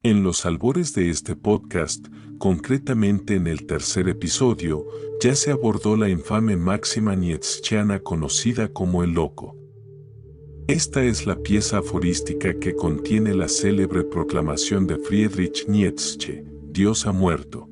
En los albores de este podcast, concretamente en el tercer episodio, ya se abordó la infame máxima nietzscheana conocida como el loco. Esta es la pieza aforística que contiene la célebre proclamación de Friedrich Nietzsche: Dios ha muerto.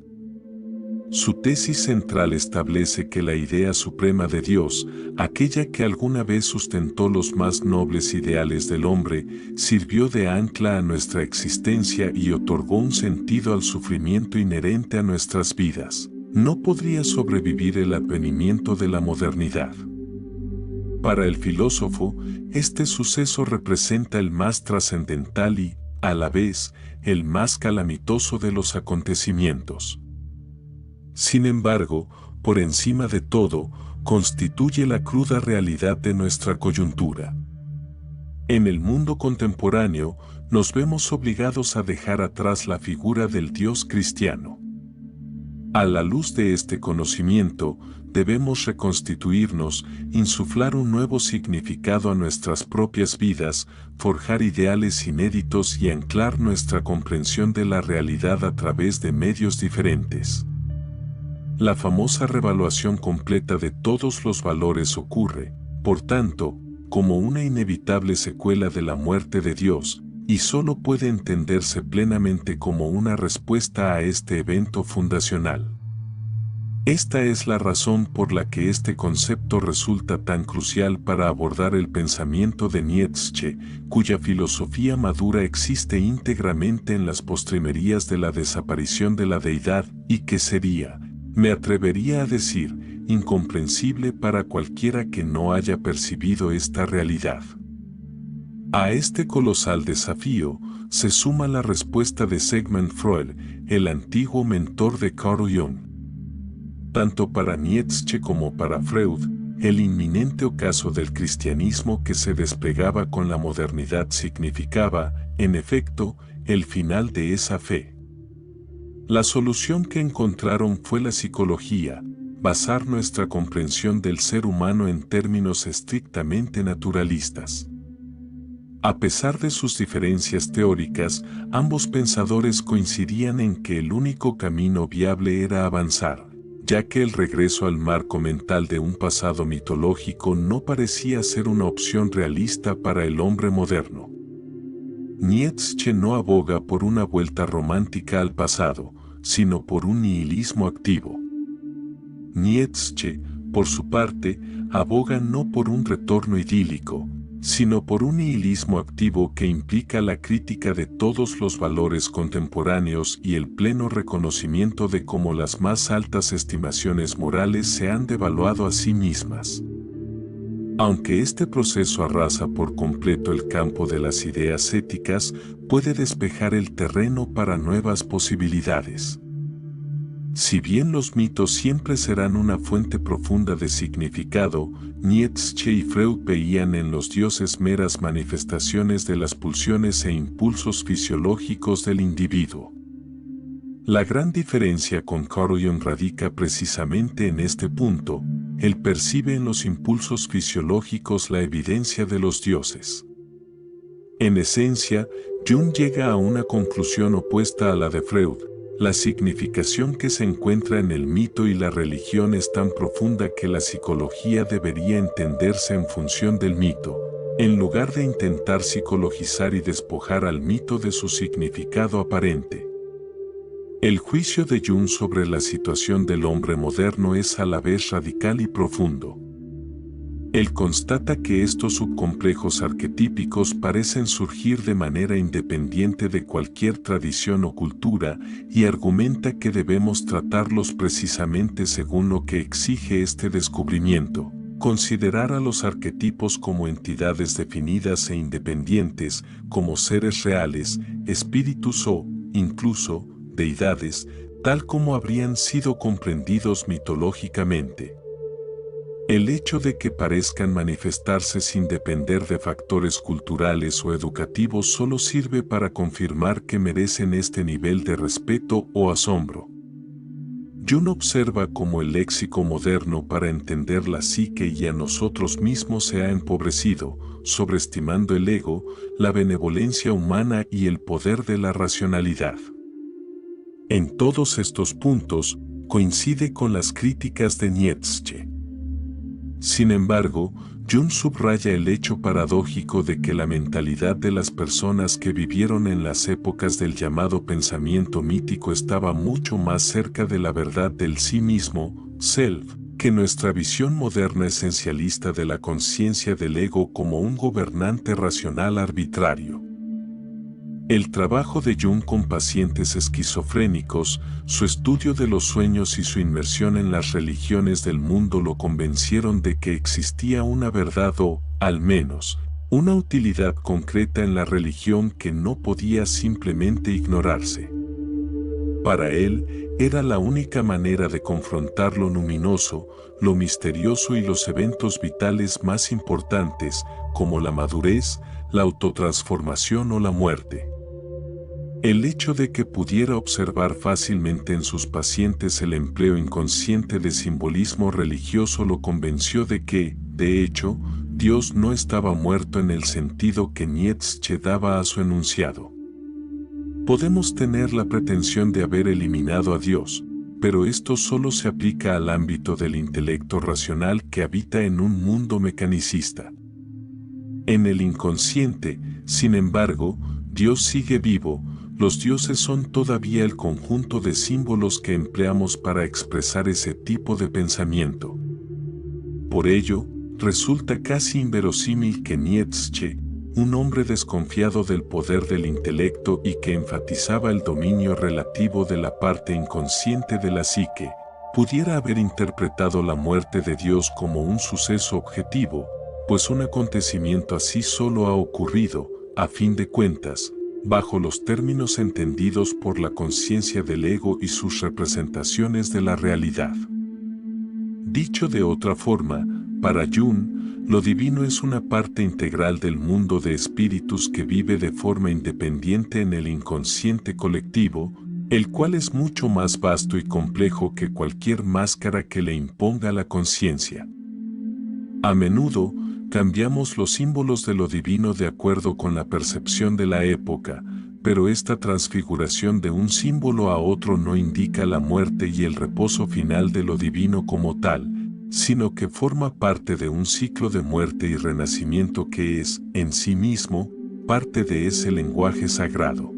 Su tesis central establece que la idea suprema de Dios, aquella que alguna vez sustentó los más nobles ideales del hombre, sirvió de ancla a nuestra existencia y otorgó un sentido al sufrimiento inherente a nuestras vidas. No podría sobrevivir el advenimiento de la modernidad. Para el filósofo, este suceso representa el más trascendental y, a la vez, el más calamitoso de los acontecimientos. Sin embargo, por encima de todo, constituye la cruda realidad de nuestra coyuntura. En el mundo contemporáneo, nos vemos obligados a dejar atrás la figura del Dios cristiano. A la luz de este conocimiento, debemos reconstituirnos, insuflar un nuevo significado a nuestras propias vidas, forjar ideales inéditos y anclar nuestra comprensión de la realidad a través de medios diferentes. La famosa revaluación completa de todos los valores ocurre, por tanto, como una inevitable secuela de la muerte de Dios, y solo puede entenderse plenamente como una respuesta a este evento fundacional. Esta es la razón por la que este concepto resulta tan crucial para abordar el pensamiento de Nietzsche, cuya filosofía madura existe íntegramente en las postrimerías de la desaparición de la deidad y que sería, me atrevería a decir, incomprensible para cualquiera que no haya percibido esta realidad. A este colosal desafío se suma la respuesta de Sigmund Freud, el antiguo mentor de Carl Jung. Tanto para Nietzsche como para Freud, el inminente ocaso del cristianismo que se desplegaba con la modernidad significaba, en efecto, el final de esa fe. La solución que encontraron fue la psicología, basar nuestra comprensión del ser humano en términos estrictamente naturalistas. A pesar de sus diferencias teóricas, ambos pensadores coincidían en que el único camino viable era avanzar, ya que el regreso al marco mental de un pasado mitológico no parecía ser una opción realista para el hombre moderno. Nietzsche no aboga por una vuelta romántica al pasado, sino por un nihilismo activo. Nietzsche, por su parte, aboga no por un retorno idílico, sino por un nihilismo activo que implica la crítica de todos los valores contemporáneos y el pleno reconocimiento de cómo las más altas estimaciones morales se han devaluado a sí mismas. Aunque este proceso arrasa por completo el campo de las ideas éticas, puede despejar el terreno para nuevas posibilidades. Si bien los mitos siempre serán una fuente profunda de significado, Nietzsche y Freud veían en los dioses meras manifestaciones de las pulsiones e impulsos fisiológicos del individuo. La gran diferencia con Carl Jung radica precisamente en este punto. Él percibe en los impulsos fisiológicos la evidencia de los dioses. En esencia, Jung llega a una conclusión opuesta a la de Freud. La significación que se encuentra en el mito y la religión es tan profunda que la psicología debería entenderse en función del mito, en lugar de intentar psicologizar y despojar al mito de su significado aparente. El juicio de Jung sobre la situación del hombre moderno es a la vez radical y profundo. Él constata que estos subcomplejos arquetípicos parecen surgir de manera independiente de cualquier tradición o cultura y argumenta que debemos tratarlos precisamente según lo que exige este descubrimiento. Considerar a los arquetipos como entidades definidas e independientes, como seres reales, espíritus o, incluso, deidades, tal como habrían sido comprendidos mitológicamente. El hecho de que parezcan manifestarse sin depender de factores culturales o educativos solo sirve para confirmar que merecen este nivel de respeto o asombro. Jung observa cómo el léxico moderno para entender la psique y a nosotros mismos se ha empobrecido, sobreestimando el ego, la benevolencia humana y el poder de la racionalidad. En todos estos puntos, coincide con las críticas de Nietzsche. Sin embargo, Jung subraya el hecho paradójico de que la mentalidad de las personas que vivieron en las épocas del llamado pensamiento mítico estaba mucho más cerca de la verdad del sí mismo, self, que nuestra visión moderna esencialista de la conciencia del ego como un gobernante racional arbitrario. El trabajo de Jung con pacientes esquizofrénicos, su estudio de los sueños y su inmersión en las religiones del mundo lo convencieron de que existía una verdad o, al menos, una utilidad concreta en la religión que no podía simplemente ignorarse. Para él, era la única manera de confrontar lo luminoso, lo misterioso y los eventos vitales más importantes, como la madurez, la autotransformación o la muerte. El hecho de que pudiera observar fácilmente en sus pacientes el empleo inconsciente de simbolismo religioso lo convenció de que, de hecho, Dios no estaba muerto en el sentido que Nietzsche daba a su enunciado. Podemos tener la pretensión de haber eliminado a Dios, pero esto solo se aplica al ámbito del intelecto racional que habita en un mundo mecanicista. En el inconsciente, sin embargo, Dios sigue vivo. Los dioses son todavía el conjunto de símbolos que empleamos para expresar ese tipo de pensamiento. Por ello, resulta casi inverosímil que Nietzsche, un hombre desconfiado del poder del intelecto y que enfatizaba el dominio relativo de la parte inconsciente de la psique, pudiera haber interpretado la muerte de Dios como un suceso objetivo, pues un acontecimiento así solo ha ocurrido, a fin de cuentas, bajo los términos entendidos por la conciencia del ego y sus representaciones de la realidad. Dicho de otra forma, para Jung, lo divino es una parte integral del mundo de espíritus que vive de forma independiente en el inconsciente colectivo, el cual es mucho más vasto y complejo que cualquier máscara que le imponga la conciencia. A menudo, cambiamos los símbolos de lo divino de acuerdo con la percepción de la época, pero esta transfiguración de un símbolo a otro no indica la muerte y el reposo final de lo divino como tal, sino que forma parte de un ciclo de muerte y renacimiento que es, en sí mismo, parte de ese lenguaje sagrado.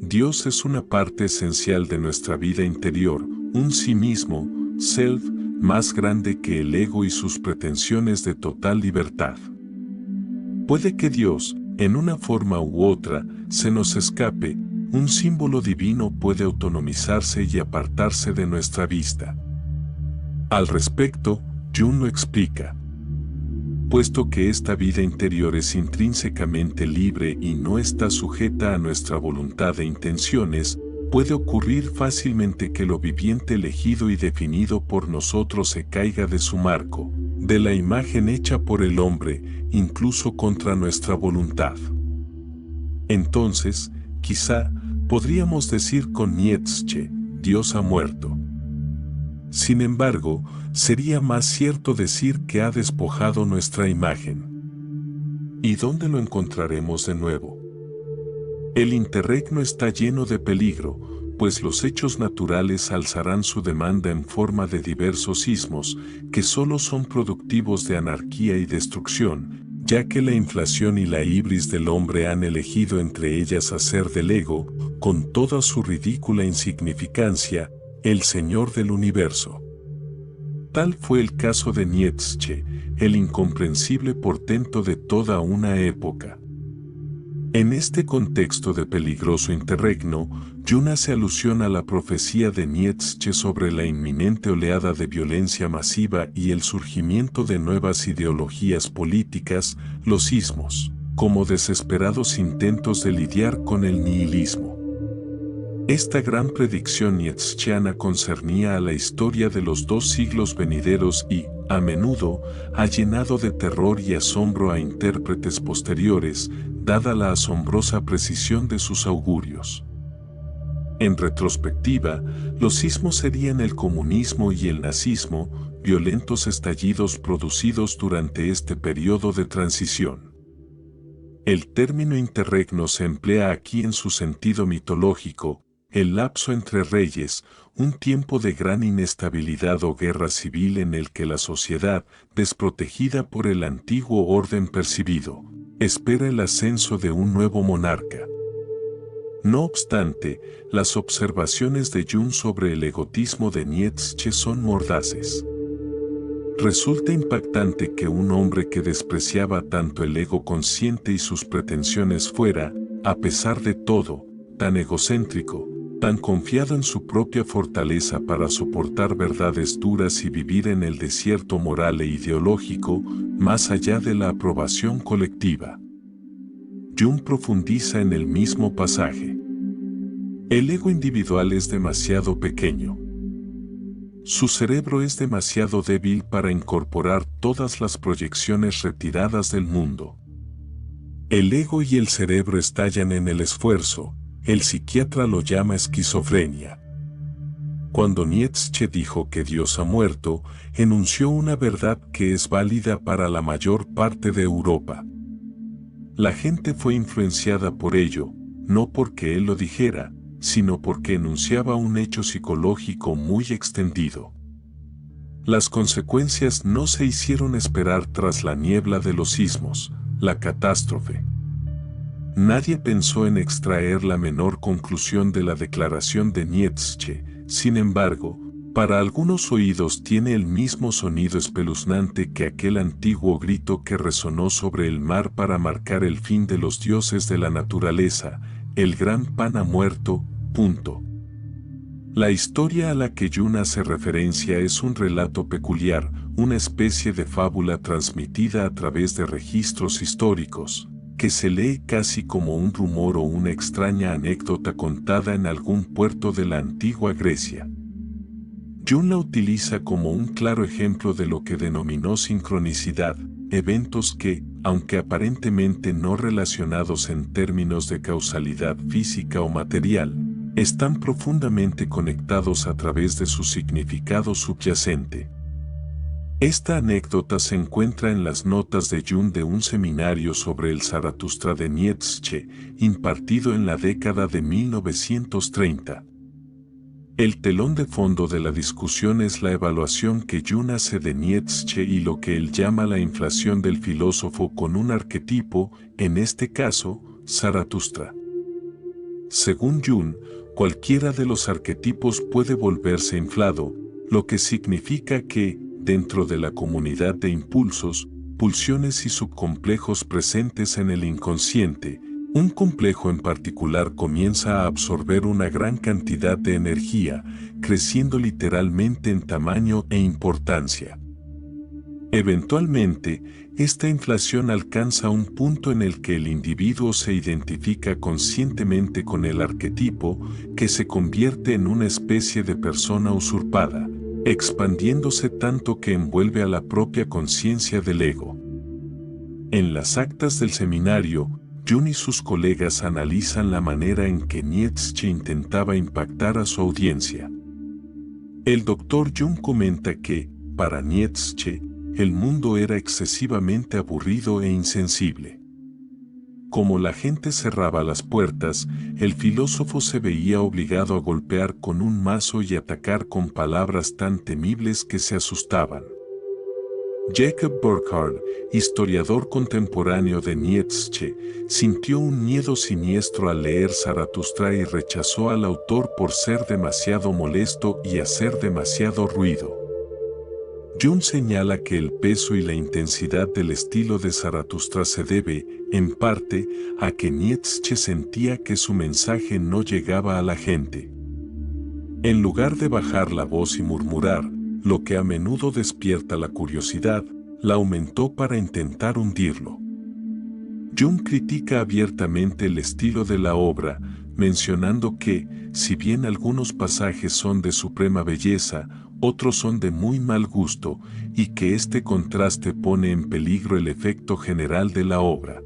Dios es una parte esencial de nuestra vida interior, un sí mismo, self, más grande que el ego y sus pretensiones de total libertad. Puede que Dios, en una forma u otra, se nos escape, un símbolo divino puede autonomizarse y apartarse de nuestra vista. Al respecto, Jung lo explica. Puesto que esta vida interior es intrínsecamente libre y no está sujeta a nuestra voluntad e intenciones, puede ocurrir fácilmente que lo viviente elegido y definido por nosotros se caiga de su marco, de la imagen hecha por el hombre, incluso contra nuestra voluntad. Entonces, quizá, podríamos decir con Nietzsche, Dios ha muerto. Sin embargo, sería más cierto decir que ha despojado nuestra imagen. ¿Y dónde lo encontraremos de nuevo? El interregno está lleno de peligro, pues los hechos naturales alzarán su demanda en forma de diversos sismos, que solo son productivos de anarquía y destrucción, ya que la inflación y la ibris del hombre han elegido entre ellas hacer del ego, con toda su ridícula insignificancia, el Señor del universo. Tal fue el caso de Nietzsche, el incomprensible portento de toda una época. En este contexto de peligroso interregno, Jung hace alusión a la profecía de Nietzsche sobre la inminente oleada de violencia masiva y el surgimiento de nuevas ideologías políticas, los sismos, como desesperados intentos de lidiar con el nihilismo. Esta gran predicción nietzscheana concernía a la historia de los 2 siglos venideros y, a menudo, ha llenado de terror y asombro a intérpretes posteriores, dada la asombrosa precisión de sus augurios. En retrospectiva, los sismos serían el comunismo y el nazismo, violentos estallidos producidos durante este periodo de transición. El término interregno se emplea aquí en su sentido mitológico, el lapso entre reyes, un tiempo de gran inestabilidad o guerra civil en el que la sociedad, desprotegida por el antiguo orden percibido, espera el ascenso de un nuevo monarca. No obstante, las observaciones de Jung sobre el egotismo de Nietzsche son mordaces. Resulta impactante que un hombre que despreciaba tanto el ego consciente y sus pretensiones fuera, a pesar de todo, tan egocéntrico, tan confiado en su propia fortaleza para soportar verdades duras y vivir en el desierto moral e ideológico, más allá de la aprobación colectiva. Jung profundiza en el mismo pasaje. El ego individual es demasiado pequeño. Su cerebro es demasiado débil para incorporar todas las proyecciones retiradas del mundo. El ego y el cerebro estallan en el esfuerzo, el psiquiatra lo llama esquizofrenia. Cuando Nietzsche dijo que Dios ha muerto, enunció una verdad que es válida para la mayor parte de Europa. La gente fue influenciada por ello, no porque él lo dijera, sino porque enunciaba un hecho psicológico muy extendido. Las consecuencias no se hicieron esperar tras la niebla de los sismos, la catástrofe. Nadie pensó en extraer la menor conclusión de la declaración de Nietzsche, sin embargo, para algunos oídos tiene el mismo sonido espeluznante que aquel antiguo grito que resonó sobre el mar para marcar el fin de los dioses de la naturaleza, el gran pan ha muerto, punto. La historia a la que Jung hace referencia es un relato peculiar, una especie de fábula transmitida a través de registros históricos, que se lee casi como un rumor o una extraña anécdota contada en algún puerto de la antigua Grecia. Jung la utiliza como un claro ejemplo de lo que denominó sincronicidad, eventos que, aunque aparentemente no relacionados en términos de causalidad física o material, están profundamente conectados a través de su significado subyacente. Esta anécdota se encuentra en las notas de Jung de un seminario sobre el Zaratustra de Nietzsche, impartido en la década de 1930. El telón de fondo de la discusión es la evaluación que Jung hace de Nietzsche y lo que él llama la inflación del filósofo con un arquetipo, en este caso, Zaratustra. Según Jung, cualquiera de los arquetipos puede volverse inflado, lo que significa que, dentro de la comunidad de impulsos, pulsiones y subcomplejos presentes en el inconsciente, un complejo en particular comienza a absorber una gran cantidad de energía, creciendo literalmente en tamaño e importancia. Eventualmente, esta inflación alcanza un punto en el que el individuo se identifica conscientemente con el arquetipo, que se convierte en una especie de persona usurpada, expandiéndose tanto que envuelve a la propia conciencia del ego. En las actas del seminario, Jung y sus colegas analizan la manera en que Nietzsche intentaba impactar a su audiencia. El Dr. Jung comenta que, para Nietzsche, el mundo era excesivamente aburrido e insensible. Como la gente cerraba las puertas, el filósofo se veía obligado a golpear con un mazo y atacar con palabras tan temibles que se asustaban. Jacob Burckhardt, historiador contemporáneo de Nietzsche, sintió un miedo siniestro al leer Zaratustra y rechazó al autor por ser demasiado molesto y hacer demasiado ruido. Jung señala que el peso y la intensidad del estilo de Zaratustra se debe, en parte, a que Nietzsche sentía que su mensaje no llegaba a la gente. En lugar de bajar la voz y murmurar, lo que a menudo despierta la curiosidad, la aumentó para intentar hundirlo. Jung critica abiertamente el estilo de la obra, mencionando que, si bien algunos pasajes son de suprema belleza, otros son de muy mal gusto, y que este contraste pone en peligro el efecto general de la obra.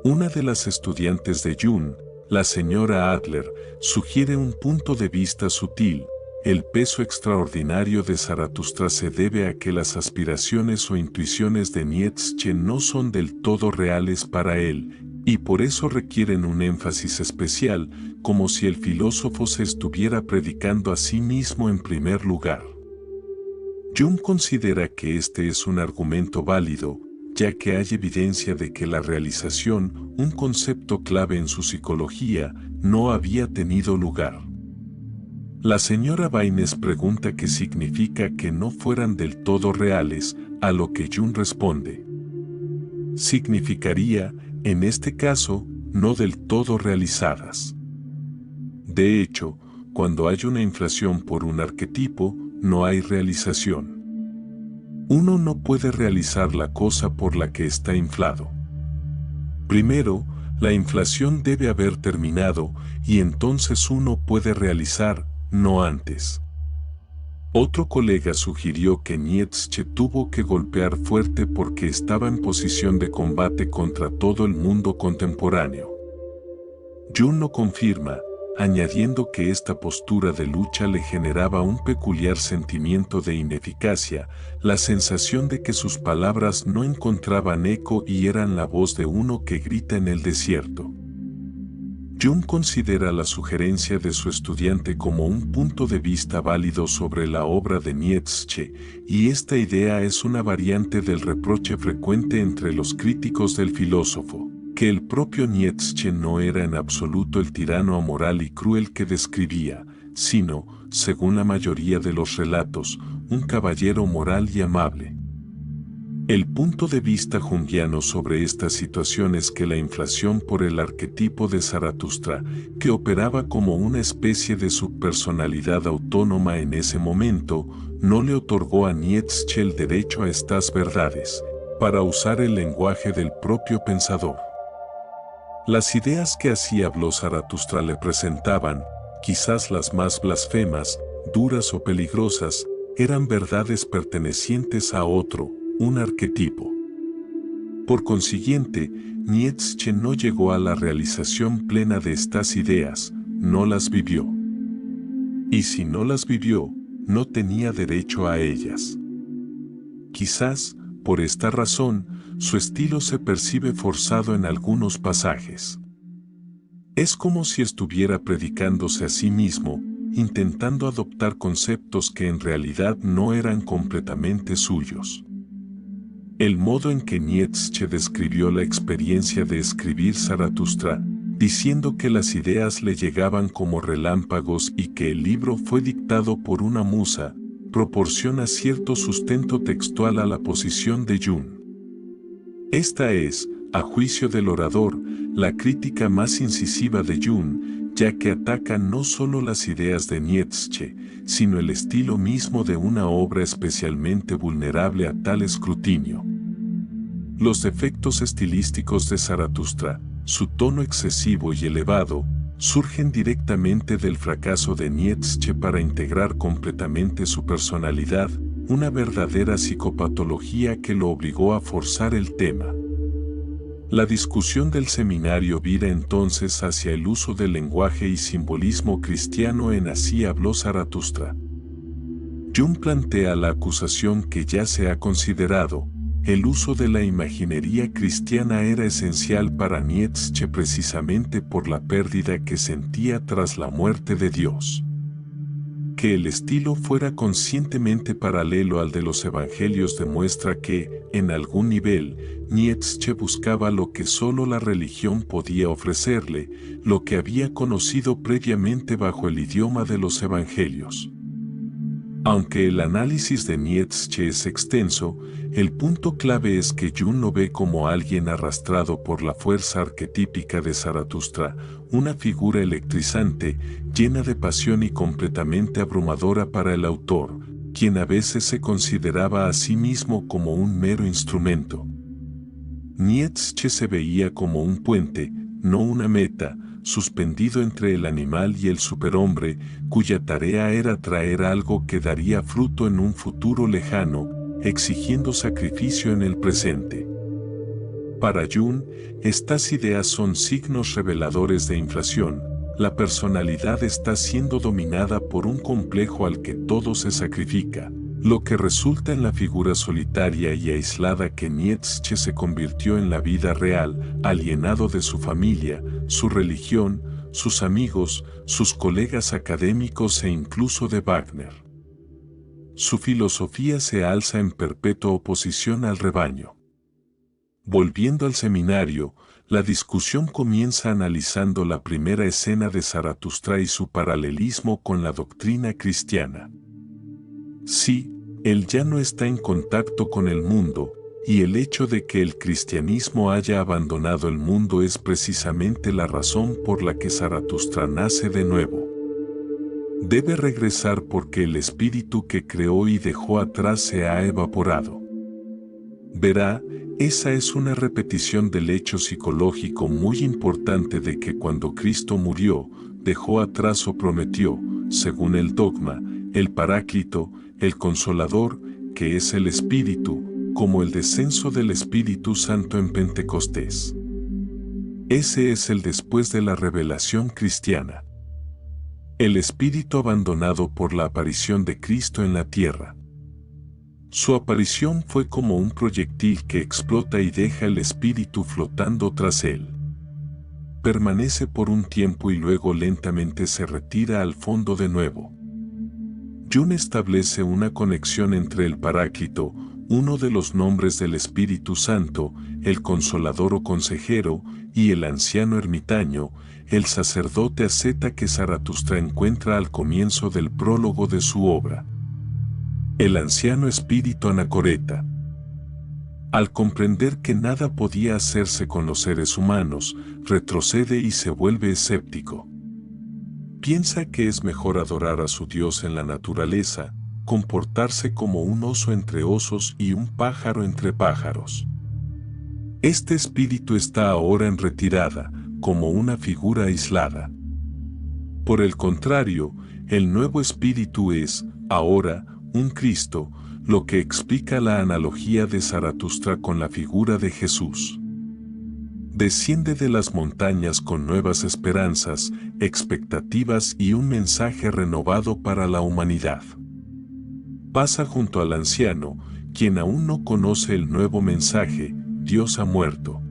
Una de las estudiantes de Jung, la señora Adler sugiere un punto de vista sutil. El peso extraordinario de Zaratustra se debe a que las aspiraciones o intuiciones de Nietzsche no son del todo reales para él, y por eso requieren un énfasis especial, como si el filósofo se estuviera predicando a sí mismo en primer lugar. Jung considera que este es un argumento válido, ya que hay evidencia de que la realización, un concepto clave en su psicología, no había tenido lugar. La señora Baines pregunta qué significa que no fueran del todo reales, a lo que Jung responde. Significaría, en este caso, no del todo realizadas. De hecho, cuando hay una inflación por un arquetipo, no hay realización. Uno no puede realizar la cosa por la que está inflado. Primero, la inflación debe haber terminado y entonces uno puede realizar, no antes. Otro colega sugirió que Nietzsche tuvo que golpear fuerte porque estaba en posición de combate contra todo el mundo contemporáneo. Jung lo confirma, añadiendo que esta postura de lucha le generaba un peculiar sentimiento de ineficacia, la sensación de que sus palabras no encontraban eco y eran la voz de uno que grita en el desierto. Jung considera la sugerencia de su estudiante como un punto de vista válido sobre la obra de Nietzsche, y esta idea es una variante del reproche frecuente entre los críticos del filósofo, que el propio Nietzsche no era en absoluto el tirano amoral y cruel que describía, sino, según la mayoría de los relatos, un caballero moral y amable. El punto de vista junguiano sobre esta situación es que la inflación por el arquetipo de Zaratustra, que operaba como una especie de subpersonalidad autónoma en ese momento, no le otorgó a Nietzsche el derecho a estas verdades, para usar el lenguaje del propio pensador. Las ideas que así habló Zaratustra le presentaban, quizás las más blasfemas, duras o peligrosas, eran verdades pertenecientes a otro, un arquetipo. Por consiguiente, Nietzsche no llegó a la realización plena de estas ideas, no las vivió. Y si no las vivió, no tenía derecho a ellas. Quizás, por esta razón, su estilo se percibe forzado en algunos pasajes. Es como si estuviera predicándose a sí mismo, intentando adoptar conceptos que en realidad no eran completamente suyos. El modo en que Nietzsche describió la experiencia de escribir Zaratustra, diciendo que las ideas le llegaban como relámpagos y que el libro fue dictado por una musa, proporciona cierto sustento textual a la posición de Jung. Esta es, a juicio del orador, la crítica más incisiva de Jung, ya que ataca no solo las ideas de Nietzsche, sino el estilo mismo de una obra especialmente vulnerable a tal escrutinio. Los defectos estilísticos de Zaratustra, su tono excesivo y elevado, surgen directamente del fracaso de Nietzsche para integrar completamente su personalidad, una verdadera psicopatología que lo obligó a forzar el tema. La discusión del seminario vira entonces hacia el uso del lenguaje y simbolismo cristiano en Así habló Zaratustra. Jung plantea la acusación que ya se ha considerado. El uso de la imaginería cristiana era esencial para Nietzsche precisamente por la pérdida que sentía tras la muerte de Dios. Que el estilo fuera conscientemente paralelo al de los evangelios demuestra que, en algún nivel, Nietzsche buscaba lo que solo la religión podía ofrecerle, lo que había conocido previamente bajo el idioma de los evangelios. Aunque el análisis de Nietzsche es extenso, el punto clave es que Jung lo ve como alguien arrastrado por la fuerza arquetípica de Zaratustra, una figura electrizante, llena de pasión y completamente abrumadora para el autor, quien a veces se consideraba a sí mismo como un mero instrumento. Nietzsche se veía como un puente, no una meta, suspendido entre el animal y el superhombre, cuya tarea era traer algo que daría fruto en un futuro lejano, exigiendo sacrificio en el presente. Para Jung, estas ideas son signos reveladores de inflación. La personalidad está siendo dominada por un complejo al que todo se sacrifica, lo que resulta en la figura solitaria y aislada que Nietzsche se convirtió en la vida real, alienado de su familia, su religión, sus amigos, sus colegas académicos e incluso de Wagner. Su filosofía se alza en perpetua oposición al rebaño. Volviendo al seminario, la discusión comienza analizando la primera escena de Zaratustra y su paralelismo con la doctrina cristiana. Sí, él ya no está en contacto con el mundo, y el hecho de que el cristianismo haya abandonado el mundo es precisamente la razón por la que Zaratustra nace de nuevo. Debe regresar porque el espíritu que creó y dejó atrás se ha evaporado. Verá, esa es una repetición del hecho psicológico muy importante de que cuando Cristo murió, dejó atrás o prometió, según el dogma, el Paráclito, el Consolador, que es el Espíritu, como el descenso del Espíritu Santo en Pentecostés. Ese es el después de la revelación cristiana. El Espíritu abandonado por la aparición de Cristo en la tierra. Su aparición fue como un proyectil que explota y deja el espíritu flotando tras él. Permanece por un tiempo y luego lentamente se retira al fondo de nuevo. Jung establece una conexión entre el Paráclito, uno de los nombres del Espíritu Santo, el Consolador o Consejero, y el anciano ermitaño, el sacerdote asceta que Zaratustra encuentra al comienzo del prólogo de su obra. El anciano espíritu anacoreta. Al comprender que nada podía hacerse con los seres humanos, retrocede y se vuelve escéptico. Piensa que es mejor adorar a su Dios en la naturaleza, comportarse como un oso entre osos y un pájaro entre pájaros. Este espíritu está ahora en retirada, como una figura aislada. Por el contrario, el nuevo espíritu es, ahora, un Cristo, lo que explica la analogía de Zaratustra con la figura de Jesús. Desciende de las montañas con nuevas esperanzas, expectativas y un mensaje renovado para la humanidad. Pasa junto al anciano, quien aún no conoce el nuevo mensaje, Dios ha muerto.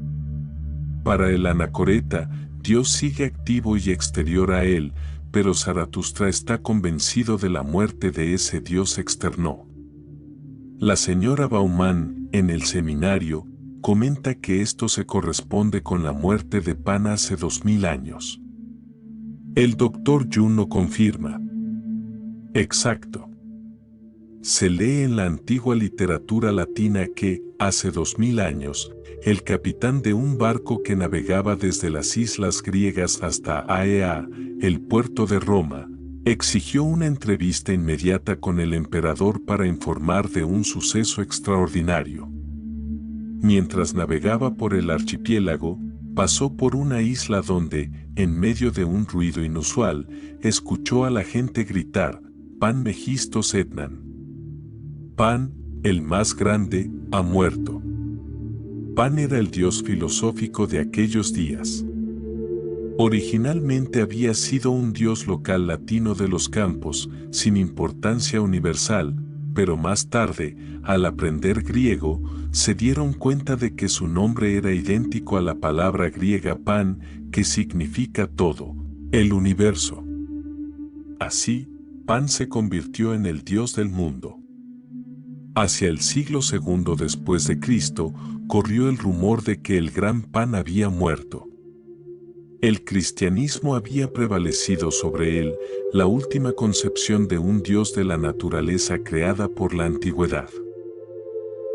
Para el anacoreta, Dios sigue activo y exterior a él, pero Zaratustra está convencido de la muerte de ese Dios externo. La señora Baumann, en el seminario, comenta que esto se corresponde con la muerte de Pan hace 2000 años. El doctor Jung lo confirma. Exacto. Se lee en la antigua literatura latina que, hace 2000 años, el capitán de un barco que navegaba desde las islas griegas hasta Aea, el puerto de Roma, exigió una entrevista inmediata con el emperador para informar de un suceso extraordinario. Mientras navegaba por el archipiélago, pasó por una isla donde, en medio de un ruido inusual, escuchó a la gente gritar, Pan Megistos Etnan. Pan, el más grande, ha muerto. Pan era el dios filosófico de aquellos días. Originalmente había sido un dios local latino de los campos, sin importancia universal, pero más tarde, al aprender griego, se dieron cuenta de que su nombre era idéntico a la palabra griega pan, que significa todo, el universo. Así, Pan se convirtió en el dios del mundo. Hacia el siglo II después de Cristo, corrió el rumor de que el gran Pan había muerto. El cristianismo había prevalecido sobre él, la última concepción de un dios de la naturaleza creada por la antigüedad.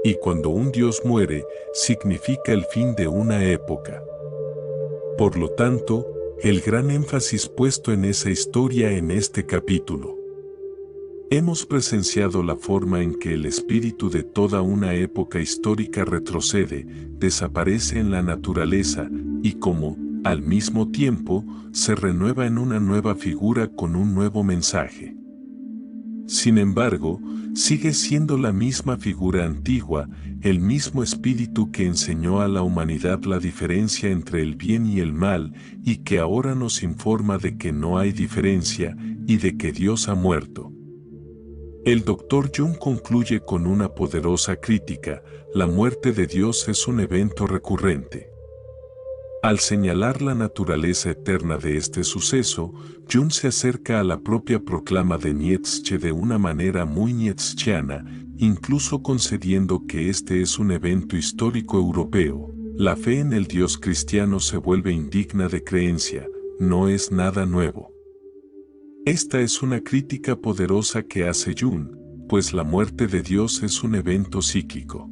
Y cuando un dios muere, significa el fin de una época. Por lo tanto, el gran énfasis puesto en esa historia en este capítulo. Hemos presenciado la forma en que el espíritu de toda una época histórica retrocede, desaparece en la naturaleza y como, al mismo tiempo, se renueva en una nueva figura con un nuevo mensaje. Sin embargo, Sigue siendo la misma figura antigua, el mismo espíritu que enseñó a la humanidad la diferencia entre el bien y el mal y que ahora nos informa de que no hay diferencia y de que Dios ha muerto. El Dr. Jung concluye con una poderosa crítica: la muerte de Dios es un evento recurrente. Al señalar la naturaleza eterna de este suceso, Jung se acerca a la propia proclama de Nietzsche de una manera muy nietzscheana, incluso concediendo que este es un evento histórico europeo. La fe en el Dios cristiano se vuelve indigna de creencia, no es nada nuevo. Esta es una crítica poderosa que hace Jung, pues la muerte de Dios es un evento cíclico.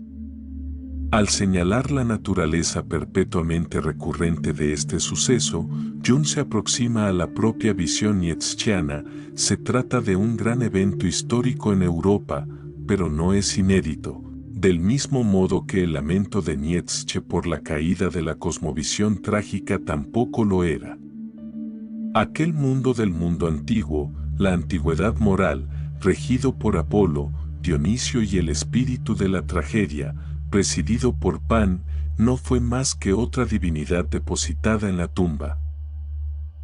Al señalar la naturaleza perpetuamente recurrente de este suceso, Jung se aproxima a la propia visión nietzscheana. Se trata de un gran evento histórico en Europa, pero no es inédito, del mismo modo que el lamento de Nietzsche por la caída de la cosmovisión trágica tampoco lo era. Aquel mundo del mundo antiguo, la antigüedad moral, regido por Apolo, Dionisio y el espíritu de la tragedia, presidido por Pan, no fue más que otra divinidad depositada en la tumba.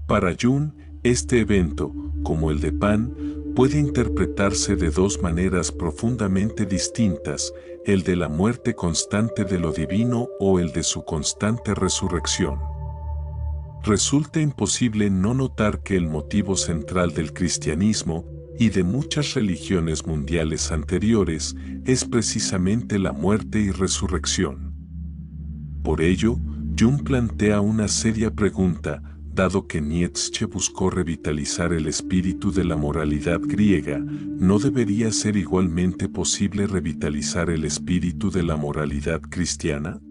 Para Jung, este evento, como el de Pan, puede interpretarse de dos maneras profundamente distintas: el de la muerte constante de lo divino o el de su constante resurrección. Resulta imposible no notar que el motivo central del cristianismo y de muchas religiones mundiales anteriores es precisamente la muerte y resurrección. Por ello, Jung plantea una seria pregunta: dado que Nietzsche buscó revitalizar el espíritu de la moralidad griega, ¿no debería ser igualmente posible revitalizar el espíritu de la moralidad cristiana?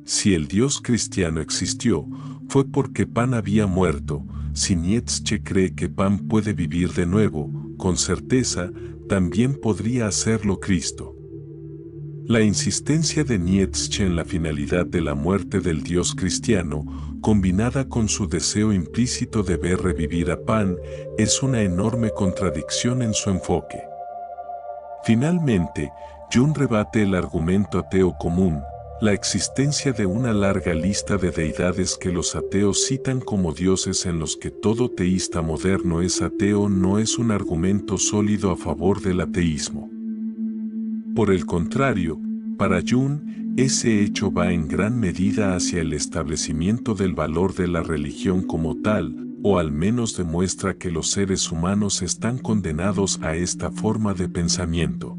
Si el Dios cristiano existió, fue porque Pan había muerto. Si Nietzsche cree que Pan puede vivir de nuevo, con certeza, también podría hacerlo Cristo. La insistencia de Nietzsche en la finalidad de la muerte del Dios cristiano, combinada con su deseo implícito de ver revivir a Pan, es una enorme contradicción en su enfoque. Finalmente, Jung rebate el argumento ateo común: la existencia de una larga lista de deidades que los ateos citan como dioses en los que todo teísta moderno es ateo no es un argumento sólido a favor del ateísmo. Por el contrario, para Jung, ese hecho va en gran medida hacia el establecimiento del valor de la religión como tal, o al menos demuestra que los seres humanos están condenados a esta forma de pensamiento.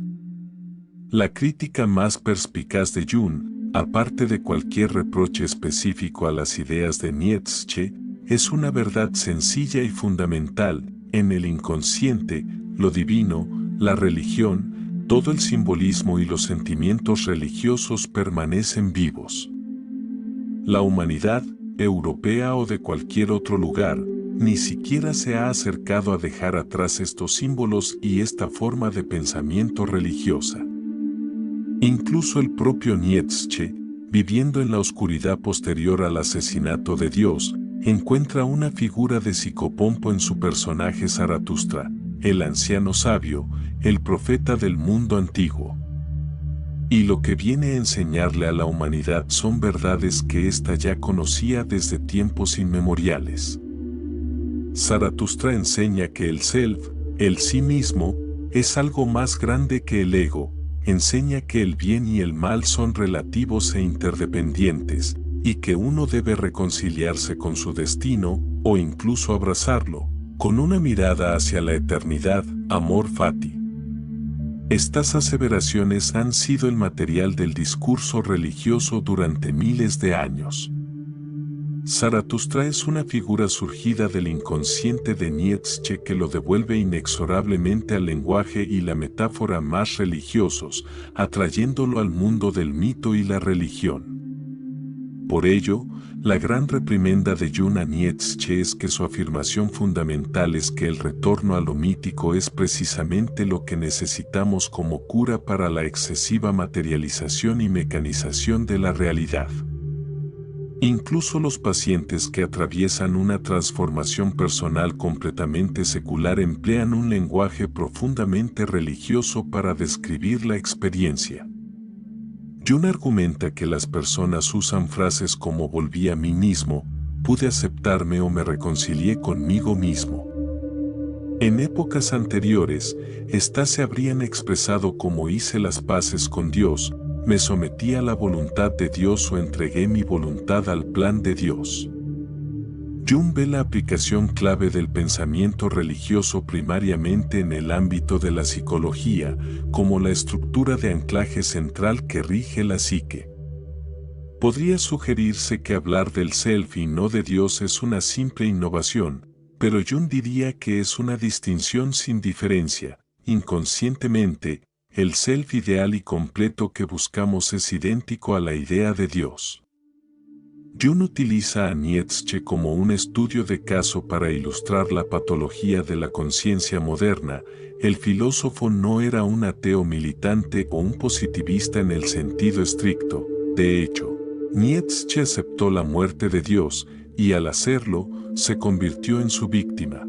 La crítica más perspicaz de Jung, aparte de cualquier reproche específico a las ideas de Nietzsche, es una verdad sencilla y fundamental: en el inconsciente, lo divino, la religión, todo el simbolismo y los sentimientos religiosos permanecen vivos. La humanidad, europea o de cualquier otro lugar, ni siquiera se ha acercado a dejar atrás estos símbolos y esta forma de pensamiento religiosa. Incluso el propio Nietzsche, viviendo en la oscuridad posterior al asesinato de Dios, encuentra una figura de psicopompo en su personaje Zaratustra, el anciano sabio, el profeta del mundo antiguo. Y lo que viene a enseñarle a la humanidad son verdades que ésta ya conocía desde tiempos inmemoriales. Zaratustra enseña que el self, el sí mismo, es algo más grande que el ego. Enseña que el bien y el mal son relativos e interdependientes, y que uno debe reconciliarse con su destino, o incluso abrazarlo, con una mirada hacia la eternidad, amor fati. Estas aseveraciones han sido el material del discurso religioso durante miles de años. Zaratustra es una figura surgida del inconsciente de Nietzsche que lo devuelve inexorablemente al lenguaje y la metáfora más religiosos, atrayéndolo al mundo del mito y la religión. Por ello, la gran reprimenda de Jung a Nietzsche es que su afirmación fundamental es que el retorno a lo mítico es precisamente lo que necesitamos como cura para la excesiva materialización y mecanización de la realidad. Incluso los pacientes que atraviesan una transformación personal completamente secular emplean un lenguaje profundamente religioso para describir la experiencia. Jung argumenta que las personas usan frases como volví a mí mismo, pude aceptarme o me reconcilié conmigo mismo. En épocas anteriores, estas se habrían expresado como hice las paces con Dios, me sometí a la voluntad de Dios o entregué mi voluntad al plan de Dios. Jung ve la aplicación clave del pensamiento religioso primariamente en el ámbito de la psicología, como la estructura de anclaje central que rige la psique. Podría sugerirse que hablar del self y no de Dios es una simple innovación, pero Jung diría que es una distinción sin diferencia. Inconscientemente, el self ideal y completo que buscamos es idéntico a la idea de Dios. Jung utiliza a Nietzsche como un estudio de caso para ilustrar la patología de la conciencia moderna. El filósofo no era un ateo militante o un positivista en el sentido estricto. De hecho, Nietzsche aceptó la muerte de Dios y al hacerlo, se convirtió en su víctima.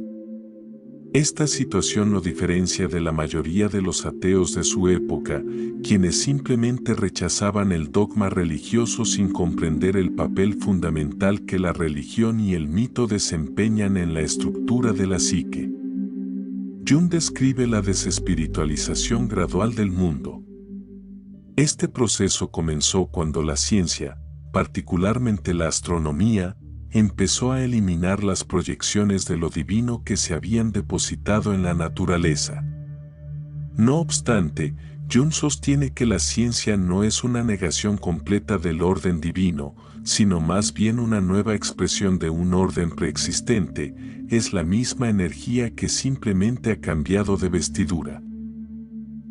Esta situación lo diferencia de la mayoría de los ateos de su época, quienes simplemente rechazaban el dogma religioso sin comprender el papel fundamental que la religión y el mito desempeñan en la estructura de la psique. Jung describe la desespiritualización gradual del mundo. Este proceso comenzó cuando la ciencia, particularmente la astronomía, empezó a eliminar las proyecciones de lo divino que se habían depositado en la naturaleza. No obstante, Jung sostiene que la ciencia no es una negación completa del orden divino, sino más bien una nueva expresión de un orden preexistente, es la misma energía que simplemente ha cambiado de vestidura.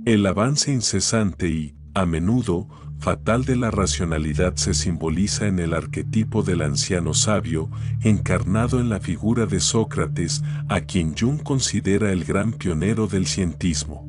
El avance incesante y, a menudo, fatal de la racionalidad se simboliza en el arquetipo del anciano sabio, encarnado en la figura de Sócrates, a quien Jung considera el gran pionero del cientismo.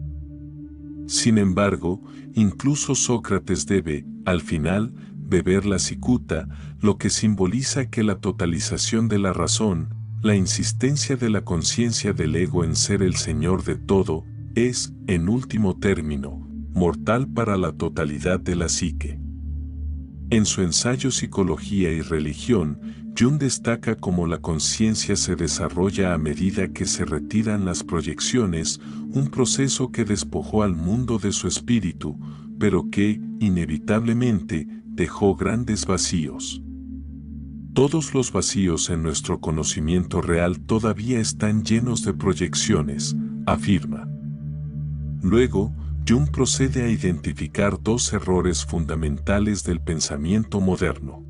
Sin embargo, incluso Sócrates debe, al final, beber la cicuta, lo que simboliza que la totalización de la razón, la insistencia de la conciencia del ego en ser el señor de todo, es, en último término, mortal para la totalidad de la psique. En su ensayo Psicología y Religión, Jung destaca cómo la conciencia se desarrolla a medida que se retiran las proyecciones, un proceso que despojó al mundo de su espíritu, pero que, inevitablemente, dejó grandes vacíos. Todos los vacíos en nuestro conocimiento real todavía están llenos de proyecciones, afirma. Luego, Jung procede a identificar dos errores fundamentales del pensamiento moderno.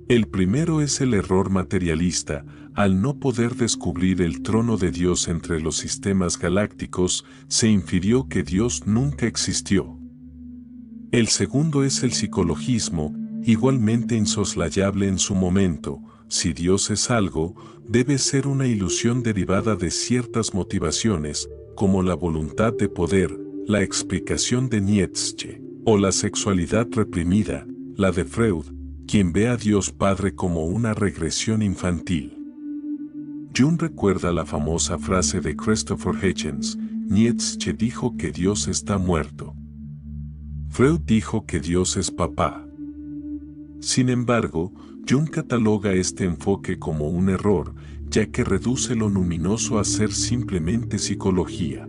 El primero es el error materialista, al no poder descubrir el trono de Dios entre los sistemas galácticos, se infirió que Dios nunca existió. El segundo es el psicologismo, igualmente insoslayable en su momento. Si Dios es algo, debe ser una ilusión derivada de ciertas motivaciones, como la voluntad de poder, la explicación de Nietzsche, o la sexualidad reprimida, la de Freud, quien ve a Dios Padre como una regresión infantil. Jung recuerda la famosa frase de Christopher Hitchens: Nietzsche dijo que Dios está muerto. Freud dijo que Dios es papá. Sin embargo, Jung cataloga este enfoque como un error, ya que reduce lo luminoso a ser simplemente psicología.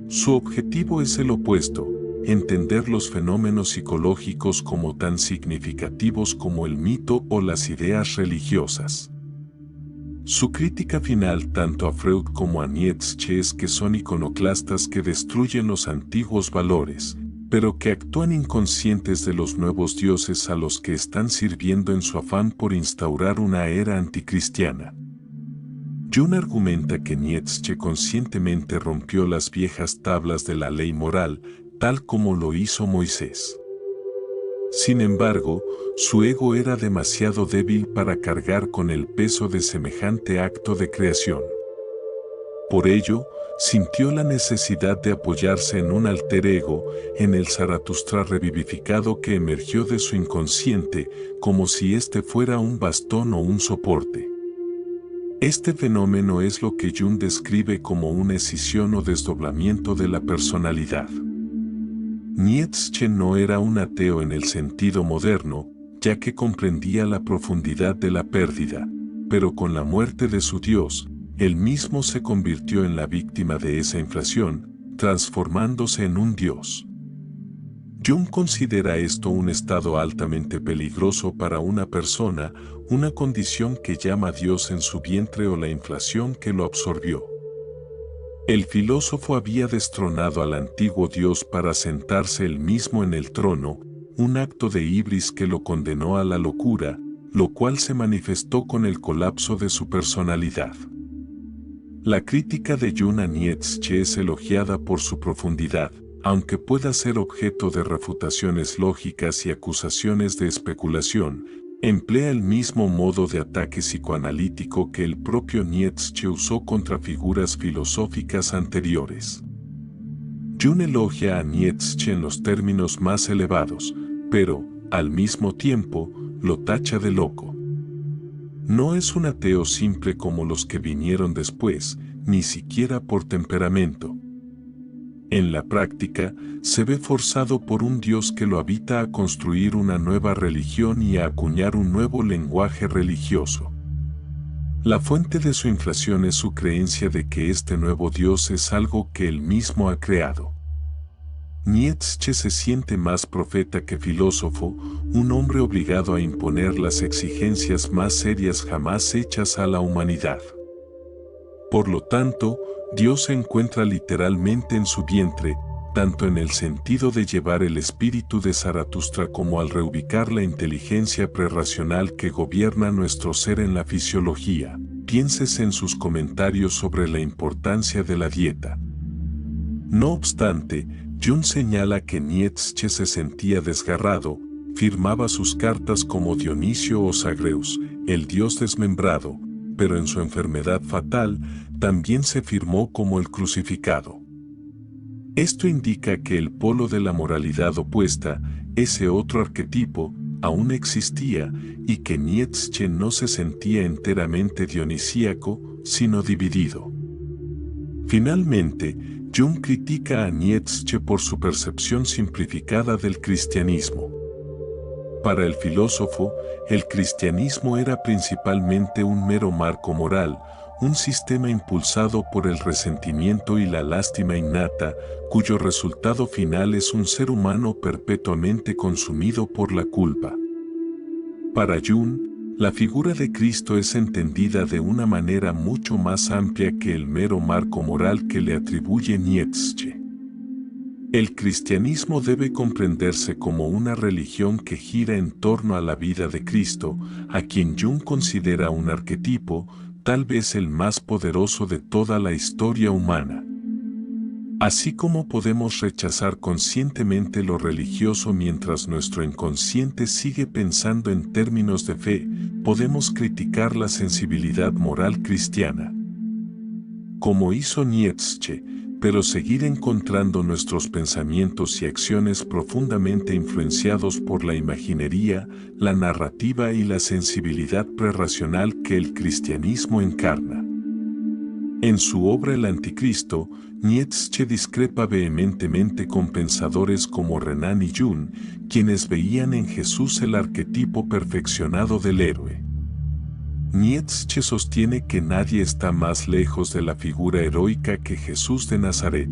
Su objetivo es el opuesto, entender los fenómenos psicológicos como tan significativos como el mito o las ideas religiosas. Su crítica final tanto a Freud como a Nietzsche es que son iconoclastas que destruyen los antiguos valores, pero que actúan inconscientes de los nuevos dioses a los que están sirviendo en su afán por instaurar una era anticristiana. Jung argumenta que Nietzsche conscientemente rompió las viejas tablas de la ley moral, tal como lo hizo Moisés. Sin embargo, su ego era demasiado débil para cargar con el peso de semejante acto de creación. Por ello, sintió la necesidad de apoyarse en un alter ego, en el Zaratustra revivificado que emergió de su inconsciente, como si éste fuera un bastón o un soporte. Este fenómeno es lo que Jung describe como una escisión o desdoblamiento de la personalidad. Nietzsche no era un ateo en el sentido moderno, ya que comprendía la profundidad de la pérdida, pero con la muerte de su Dios, él mismo se convirtió en la víctima de esa inflación, transformándose en un Dios. Jung considera esto un estado altamente peligroso para una persona, una condición que llama a Dios en su vientre o la inflación que lo absorbió. El filósofo había destronado al antiguo Dios para sentarse él mismo en el trono, un acto de ibris que lo condenó a la locura, lo cual se manifestó con el colapso de su personalidad. La crítica de Jung a Nietzsche es elogiada por su profundidad, aunque pueda ser objeto de refutaciones lógicas y acusaciones de especulación. Emplea el mismo modo de ataque psicoanalítico que el propio Nietzsche usó contra figuras filosóficas anteriores. Jung elogia a Nietzsche en los términos más elevados, pero, al mismo tiempo, lo tacha de loco. No es un ateo simple como los que vinieron después, ni siquiera por temperamento. En la práctica, se ve forzado por un Dios que lo habita a construir una nueva religión y a acuñar un nuevo lenguaje religioso. La fuente de su inflación es su creencia de que este nuevo Dios es algo que él mismo ha creado. Nietzsche se siente más profeta que filósofo, un hombre obligado a imponer las exigencias más serias jamás hechas a la humanidad. Por lo tanto, Dios se encuentra literalmente en su vientre, tanto en el sentido de llevar el espíritu de Zaratustra como al reubicar la inteligencia prerracional que gobierna nuestro ser en la fisiología. Piénsese en sus comentarios sobre la importancia de la dieta. No obstante, Jung señala que Nietzsche se sentía desgarrado, firmaba sus cartas como Dionisio o Zagreus, el dios desmembrado, pero en su enfermedad fatal, también se firmó como el crucificado. Esto indica que el polo de la moralidad opuesta, ese otro arquetipo, aún existía y que Nietzsche no se sentía enteramente dionisíaco, sino dividido. Finalmente, Jung critica a Nietzsche por su percepción simplificada del cristianismo. Para el filósofo, el cristianismo era principalmente un mero marco moral, un sistema impulsado por el resentimiento y la lástima innata, cuyo resultado final es un ser humano perpetuamente consumido por la culpa. Para Jung, la figura de Cristo es entendida de una manera mucho más amplia que el mero marco moral que le atribuye Nietzsche. El cristianismo debe comprenderse como una religión que gira en torno a la vida de Cristo, a quien Jung considera un arquetipo, tal vez el más poderoso de toda la historia humana. Así como podemos rechazar conscientemente lo religioso mientras nuestro inconsciente sigue pensando en términos de fe, podemos criticar la sensibilidad moral cristiana. Como hizo Nietzsche, pero seguir encontrando nuestros pensamientos y acciones profundamente influenciados por la imaginería, la narrativa y la sensibilidad prerracional que el cristianismo encarna. En su obra El Anticristo, Nietzsche discrepa vehementemente con pensadores como Renan y Jung, quienes veían en Jesús el arquetipo perfeccionado del héroe. Nietzsche sostiene que nadie está más lejos de la figura heroica que Jesús de Nazaret.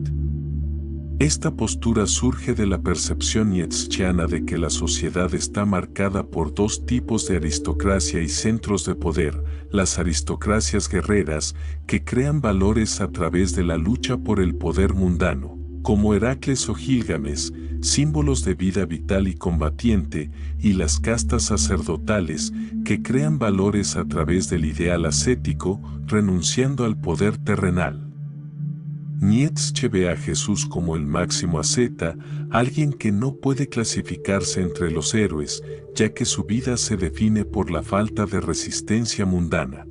Esta postura surge de la percepción nietzscheana de que la sociedad está marcada por dos tipos de aristocracia y centros de poder, las aristocracias guerreras, que crean valores a través de la lucha por el poder mundano, como Heracles o Gilgamesh, símbolos de vida vital y combatiente, y las castas sacerdotales, que crean valores a través del ideal ascético, renunciando al poder terrenal. Nietzsche ve a Jesús como el máximo asceta, alguien que no puede clasificarse entre los héroes, ya que su vida se define por la falta de resistencia mundana.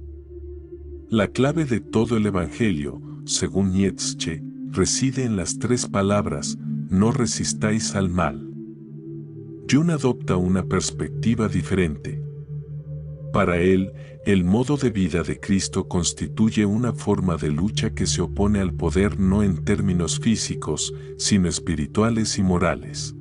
La clave de todo el Evangelio, según Nietzsche, reside en las tres palabras: no resistáis al mal. Jung adopta una perspectiva diferente. Para él, el modo de vida de Cristo constituye una forma de lucha que se opone al poder no en términos físicos, sino espirituales y morales.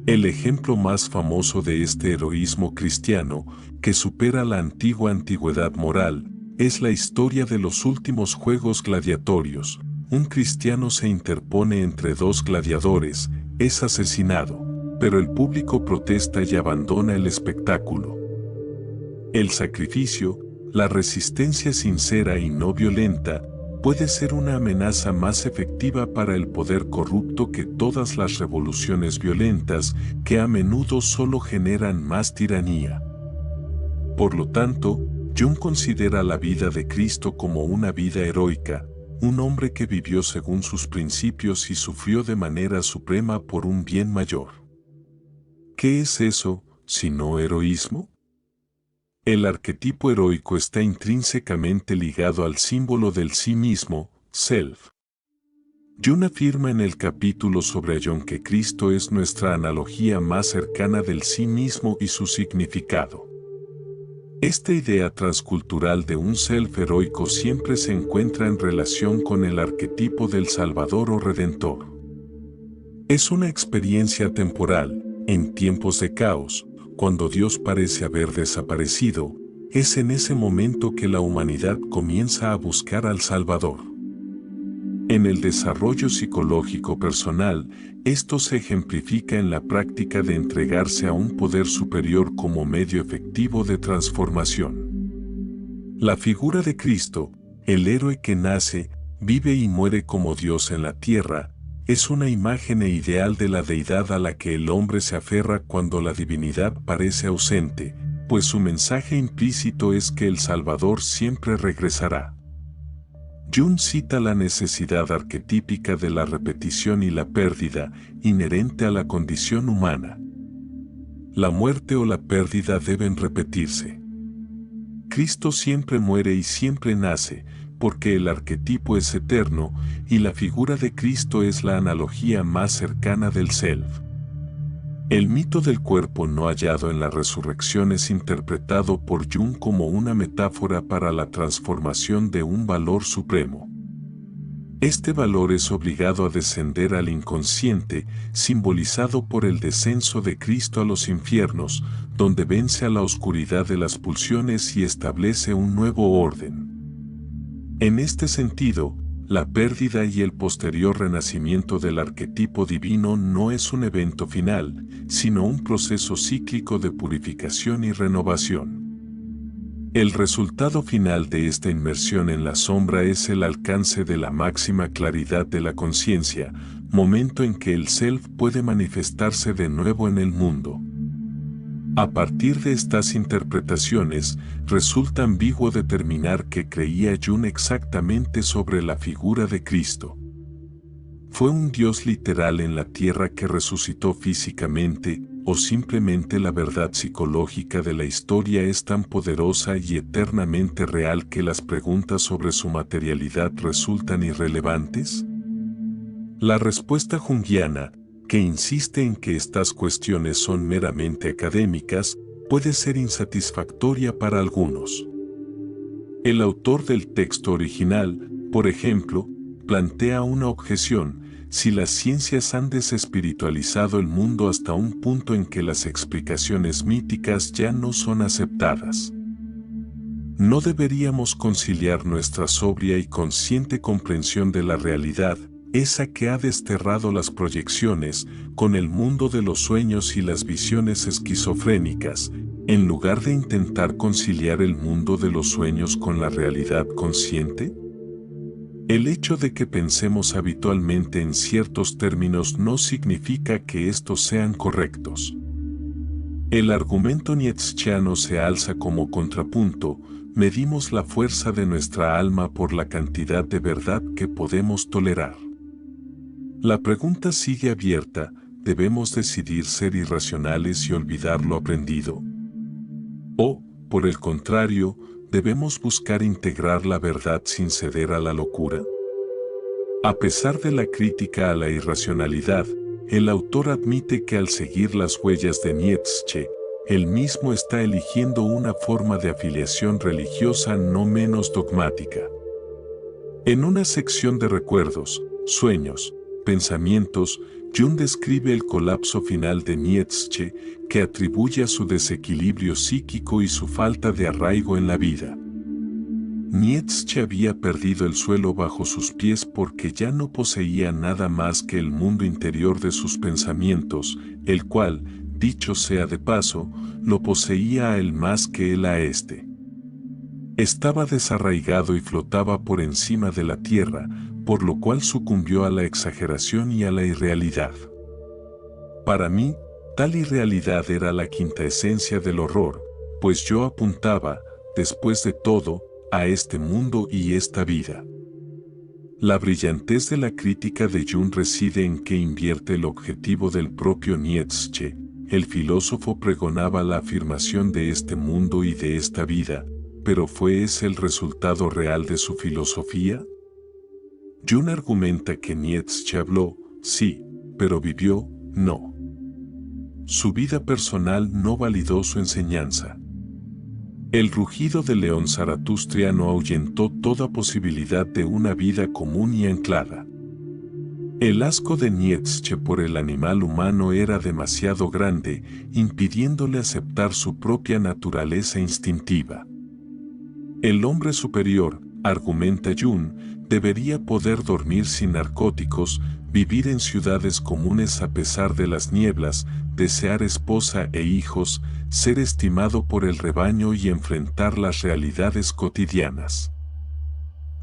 El ejemplo más famoso de este heroísmo cristiano, que supera la antigüedad moral, es la historia de los últimos juegos gladiatorios. Un cristiano se interpone entre dos gladiadores, es asesinado, pero el público protesta y abandona el espectáculo. El sacrificio, la resistencia sincera y no violenta, puede ser una amenaza más efectiva para el poder corrupto que todas las revoluciones violentas, que a menudo solo generan más tiranía. Por lo tanto, Jung considera la vida de Cristo como una vida heroica, un hombre que vivió según sus principios y sufrió de manera suprema por un bien mayor. ¿Qué es eso, sino heroísmo? El arquetipo heroico está intrínsecamente ligado al símbolo del sí mismo, self. Jung afirma en el capítulo sobre Jung que Cristo es nuestra analogía más cercana del sí mismo y su significado. Esta idea transcultural de un self heroico siempre se encuentra en relación con el arquetipo del Salvador o Redentor. Es una experiencia temporal, en tiempos de caos. Cuando Dios parece haber desaparecido, es en ese momento que la humanidad comienza a buscar al Salvador. En el desarrollo psicológico personal, esto se ejemplifica en la práctica de entregarse a un poder superior como medio efectivo de transformación. La figura de Cristo, el héroe que nace, vive y muere como Dios en la tierra, es una imagen ideal de la deidad a la que el hombre se aferra cuando la divinidad parece ausente, pues su mensaje implícito es que el Salvador siempre regresará. Jung cita la necesidad arquetípica de la repetición y la pérdida, inherente a la condición humana. La muerte o la pérdida deben repetirse. Cristo siempre muere y siempre nace, porque el arquetipo es eterno, y la figura de Cristo es la analogía más cercana del self. El mito del cuerpo no hallado en la resurrección es interpretado por Jung como una metáfora para la transformación de un valor supremo. Este valor es obligado a descender al inconsciente, simbolizado por el descenso de Cristo a los infiernos, donde vence a la oscuridad de las pulsiones y establece un nuevo orden. En este sentido, la pérdida y el posterior renacimiento del arquetipo divino no es un evento final, sino un proceso cíclico de purificación y renovación. El resultado final de esta inmersión en la sombra es el alcance de la máxima claridad de la conciencia, momento en que el self puede manifestarse de nuevo en el mundo. A partir de estas interpretaciones, resulta ambiguo determinar qué creía Jung exactamente sobre la figura de Cristo. ¿Fue un Dios literal en la tierra que resucitó físicamente, o simplemente la verdad psicológica de la historia es tan poderosa y eternamente real que las preguntas sobre su materialidad resultan irrelevantes? La respuesta junguiana, que insiste en que estas cuestiones son meramente académicas, puede ser insatisfactoria para algunos. El autor del texto original, por ejemplo, plantea una objeción: si las ciencias han desespiritualizado el mundo hasta un punto en que las explicaciones míticas ya no son aceptadas, ¿no deberíamos conciliar nuestra sobria y consciente comprensión de la realidad, esa que ha desterrado las proyecciones, con el mundo de los sueños y las visiones esquizofrénicas, en lugar de intentar conciliar el mundo de los sueños con la realidad consciente? El hecho de que pensemos habitualmente en ciertos términos no significa que estos sean correctos. El argumento nietzscheano se alza como contrapunto: medimos la fuerza de nuestra alma por la cantidad de verdad que podemos tolerar. La pregunta sigue abierta: ¿debemos decidir ser irracionales y olvidar lo aprendido? O, por el contrario, ¿debemos buscar integrar la verdad sin ceder a la locura? A pesar de la crítica a la irracionalidad, el autor admite que al seguir las huellas de Nietzsche, él mismo está eligiendo una forma de afiliación religiosa no menos dogmática. En una sección de recuerdos, sueños, pensamientos, Jung describe el colapso final de Nietzsche, que atribuye a su desequilibrio psíquico y su falta de arraigo en la vida. Nietzsche había perdido el suelo bajo sus pies porque ya no poseía nada más que el mundo interior de sus pensamientos, el cual, dicho sea de paso, lo poseía a él más que él a éste. Estaba desarraigado y flotaba por encima de la tierra, por lo cual sucumbió a la exageración y a la irrealidad. Para mí, tal irrealidad era la quinta esencia del horror, pues yo apuntaba, después de todo, a este mundo y esta vida. La brillantez de la crítica de Jung reside en que invierte el objetivo del propio Nietzsche. El filósofo pregonaba la afirmación de este mundo y de esta vida, pero ¿fue ese el resultado real de su filosofía? Jung argumenta que Nietzsche habló, sí, pero vivió, no. Su vida personal no validó su enseñanza. El rugido del león zaratustriano ahuyentó toda posibilidad de una vida común y anclada. El asco de Nietzsche por el animal humano era demasiado grande, impidiéndole aceptar su propia naturaleza instintiva. El hombre superior, argumenta Jung, debería poder dormir sin narcóticos, vivir en ciudades comunes a pesar de las nieblas, desear esposa e hijos, ser estimado por el rebaño y enfrentar las realidades cotidianas.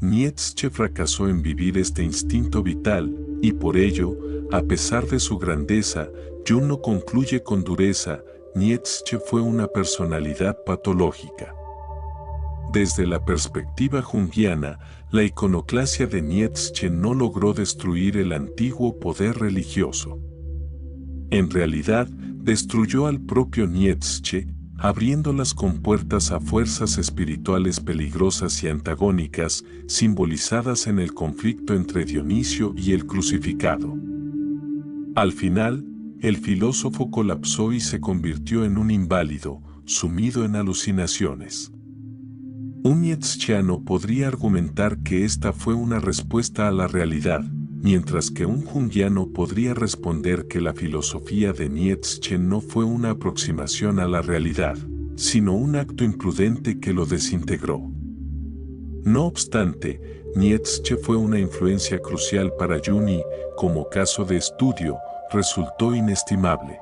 Nietzsche fracasó en vivir este instinto vital, y por ello, a pesar de su grandeza, Jung no concluye con dureza, Nietzsche fue una personalidad patológica. Desde la perspectiva junguiana, la iconoclasia de Nietzsche no logró destruir el antiguo poder religioso. En realidad, destruyó al propio Nietzsche, abriendo las compuertas a fuerzas espirituales peligrosas y antagónicas, simbolizadas en el conflicto entre Dionisio y el crucificado. Al final, el filósofo colapsó y se convirtió en un inválido, sumido en alucinaciones. Un nietzscheano podría argumentar que esta fue una respuesta a la realidad, mientras que un junguiano podría responder que la filosofía de Nietzsche no fue una aproximación a la realidad, sino un acto imprudente que lo desintegró. No obstante, Nietzsche fue una influencia crucial para Jung y, como caso de estudio, resultó inestimable.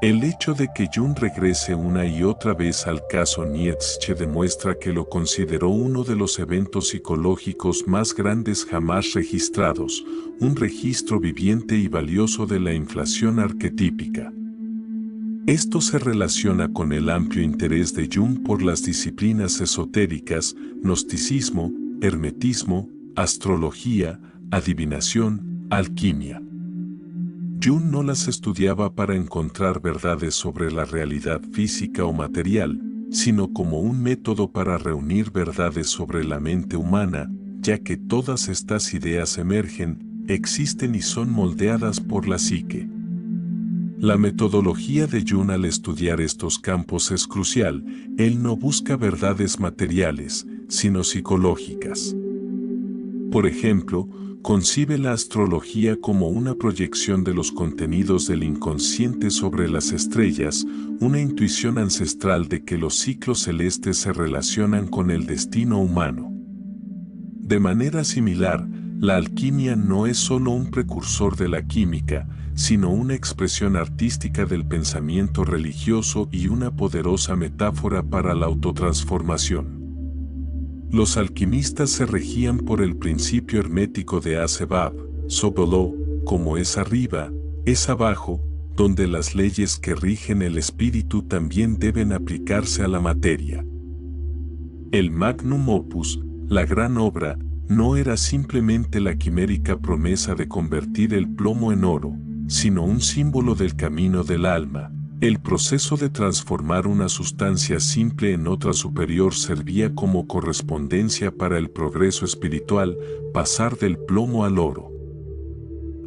El hecho de que Jung regrese una y otra vez al caso Nietzsche demuestra que lo consideró uno de los eventos psicológicos más grandes jamás registrados, un registro viviente y valioso de la inflación arquetípica. Esto se relaciona con el amplio interés de Jung por las disciplinas esotéricas, gnosticismo, hermetismo, astrología, adivinación, alquimia. Jung no las estudiaba para encontrar verdades sobre la realidad física o material, sino como un método para reunir verdades sobre la mente humana, ya que todas estas ideas emergen, existen y son moldeadas por la psique. La metodología de Jung al estudiar estos campos es crucial. Él no busca verdades materiales, sino psicológicas. Por ejemplo, concibe la astrología como una proyección de los contenidos del inconsciente sobre las estrellas, una intuición ancestral de que los ciclos celestes se relacionan con el destino humano. De manera similar, la alquimia no es solo un precursor de la química, sino una expresión artística del pensamiento religioso y una poderosa metáfora para la autotransformación. Los alquimistas se regían por el principio hermético de Asebab, Sobolo, como es arriba, es abajo, donde las leyes que rigen el espíritu también deben aplicarse a la materia. El magnum opus, la gran obra, no era simplemente la quimérica promesa de convertir el plomo en oro, sino un símbolo del camino del alma, El proceso de transformar una sustancia simple en otra superior servía como correspondencia para el progreso espiritual, pasar del plomo al oro.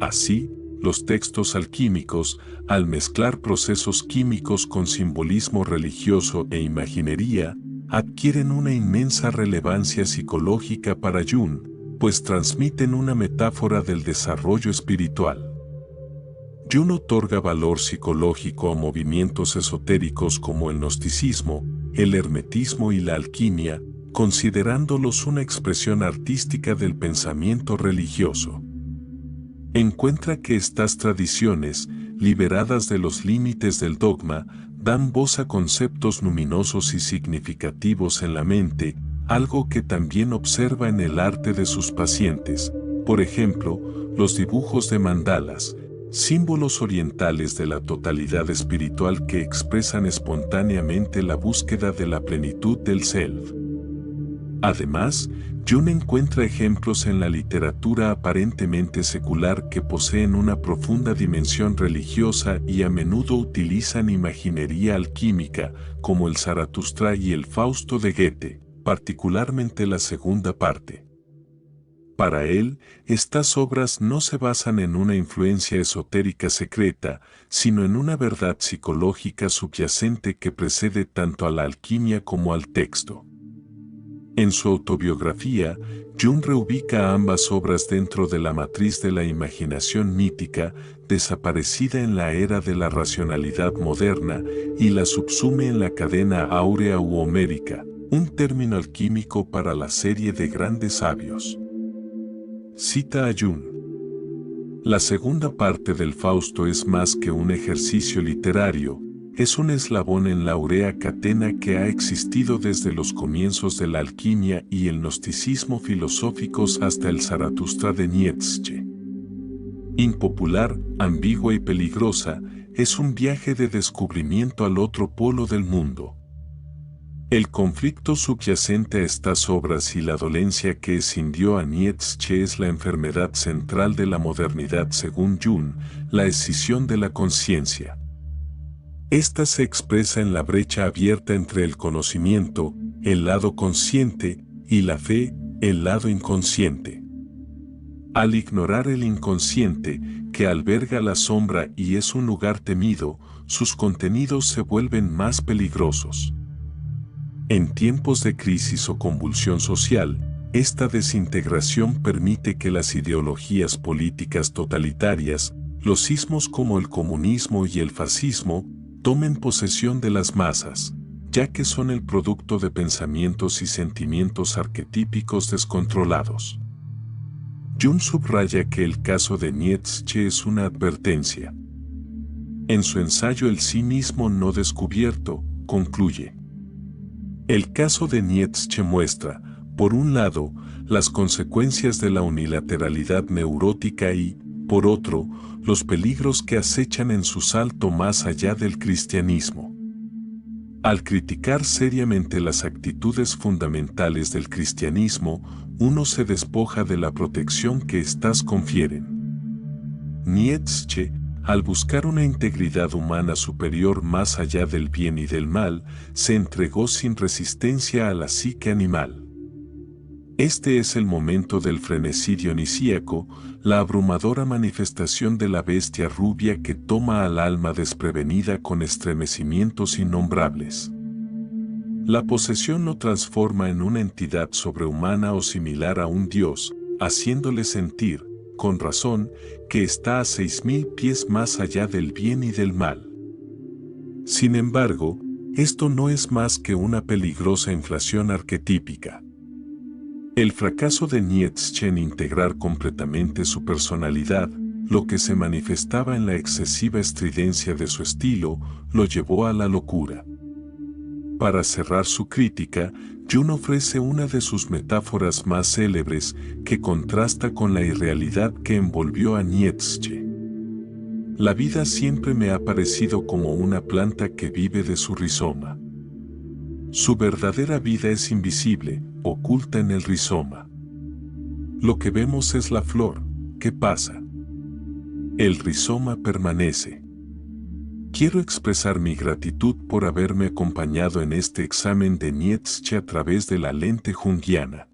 Así, los textos alquímicos, al mezclar procesos químicos con simbolismo religioso e imaginería, adquieren una inmensa relevancia psicológica para Jung, pues transmiten una metáfora del desarrollo espiritual. Jung otorga valor psicológico a movimientos esotéricos como el gnosticismo, el hermetismo y la alquimia, considerándolos una expresión artística del pensamiento religioso. Encuentra que estas tradiciones, liberadas de los límites del dogma, dan voz a conceptos luminosos y significativos en la mente, algo que también observa en el arte de sus pacientes, por ejemplo, los dibujos de mandalas, símbolos orientales de la totalidad espiritual que expresan espontáneamente la búsqueda de la plenitud del self. Además, Jung encuentra ejemplos en la literatura aparentemente secular que poseen una profunda dimensión religiosa y a menudo utilizan imaginería alquímica, como el Zaratustra y el Fausto de Goethe, particularmente la segunda parte. Para él, estas obras no se basan en una influencia esotérica secreta, sino en una verdad psicológica subyacente que precede tanto a la alquimia como al texto. En su autobiografía, Jung reubica ambas obras dentro de la matriz de la imaginación mítica, desaparecida en la era de la racionalidad moderna, y la subsume en la cadena áurea u homérica, un término alquímico para la serie de grandes sabios. Cita a Jung. La segunda parte del Fausto es más que un ejercicio literario, es un eslabón en la áurea cadena que ha existido desde los comienzos de la alquimia y el gnosticismo filosóficos hasta el Zaratustra de Nietzsche. Impopular, ambigua y peligrosa, es un viaje de descubrimiento al otro polo del mundo. El conflicto subyacente a estas obras y la dolencia que escindió a Nietzsche es la enfermedad central de la modernidad según Jung, la escisión de la conciencia. Esta se expresa en la brecha abierta entre el conocimiento, el lado consciente, y la fe, el lado inconsciente. Al ignorar el inconsciente, que alberga la sombra y es un lugar temido, sus contenidos se vuelven más peligrosos. En tiempos de crisis o convulsión social, esta desintegración permite que las ideologías políticas totalitarias, los sismos como el comunismo y el fascismo, tomen posesión de las masas, ya que son el producto de pensamientos y sentimientos arquetípicos descontrolados. Jung subraya que el caso de Nietzsche es una advertencia. En su ensayo El sí mismo no descubierto, concluye: el caso de Nietzsche muestra, por un lado, las consecuencias de la unilateralidad neurótica y, por otro, los peligros que acechan en su salto más allá del cristianismo. Al criticar seriamente las actitudes fundamentales del cristianismo, uno se despoja de la protección que éstas confieren. Nietzsche, al buscar una integridad humana superior más allá del bien y del mal, se entregó sin resistencia a la psique animal. Este es el momento del frenesí dionisíaco, la abrumadora manifestación de la bestia rubia que toma al alma desprevenida con estremecimientos innombrables. La posesión lo transforma en una entidad sobrehumana o similar a un dios, haciéndole sentir, con razón, que está a 6000 pies más allá del bien y del mal. Sin embargo, esto no es más que una peligrosa inflación arquetípica. El fracaso de Nietzsche en integrar completamente su personalidad, lo que se manifestaba en la excesiva estridencia de su estilo, lo llevó a la locura. Para cerrar su crítica, Jung ofrece una de sus metáforas más célebres que contrasta con la irrealidad que envolvió a Nietzsche. La vida siempre me ha parecido como una planta que vive de su rizoma. Su verdadera vida es invisible, oculta en el rizoma. Lo que vemos es la flor, que pasa. El rizoma permanece. Quiero expresar mi gratitud por haberme acompañado en este examen de Nietzsche a través de la lente junguiana.